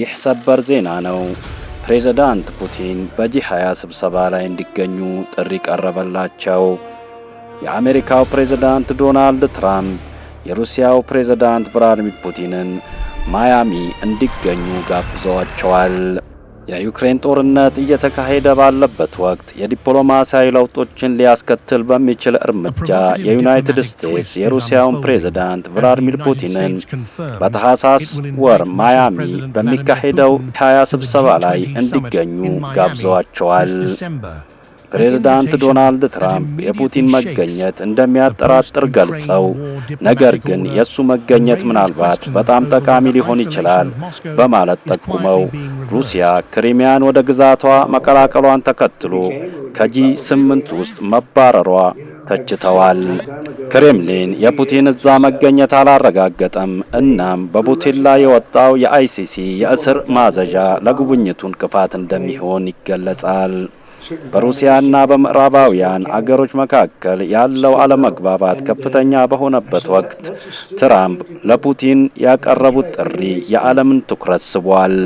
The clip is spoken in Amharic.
ይህ ሰበር ዜና ነው። ፕሬዝዳንት ፑቲን በጂ20 ስብሰባ ላይ እንዲገኙ ጥሪ ቀረበላቸው። የአሜሪካው ፕሬዝዳንት ዶናልድ ትራምፕ የሩሲያው ፕሬዝዳንት ቭላድሚር ፑቲንን ማያሚ እንዲገኙ ጋብዘዋቸዋል። የዩክሬን ጦርነት እየተካሄደ ባለበት ወቅት የዲፕሎማሲያዊ ለውጦችን ሊያስከትል በሚችል እርምጃ የዩናይትድ ስቴትስ የሩሲያውን ፕሬዝዳንት ቭላድሚር ፑቲንን በታህሳስ ወር ማያሚ በሚካሄደው 20 ስብሰባ ላይ እንዲገኙ ጋብዘዋቸዋል። ፕሬዝዳንት ዶናልድ ትራምፕ የፑቲን መገኘት እንደሚያጠራጥር ገልጸው ነገር ግን የሱ መገኘት ምናልባት በጣም ጠቃሚ ሊሆን ይችላል በማለት ጠቁመው ሩሲያ ክሪሚያን ወደ ግዛቷ መቀላቀሏን ተከትሎ ከጂ8 ውስጥ መባረሯ ተችተዋል። ክሬምሊን የፑቲን እዛ መገኘት አላረጋገጠም። እናም በፑቲን ላይ የወጣው የአይሲሲ የእስር ማዘዣ ለጉብኝቱ እንቅፋት እንደሚሆን ይገለጻል። በሩሲያና በምዕራባውያን አገሮች መካከል ያለው አለመግባባት ከፍተኛ በሆነበት ወቅት ትራምፕ ለፑቲን ያቀረቡት ጥሪ የዓለምን ትኩረት ስቧል።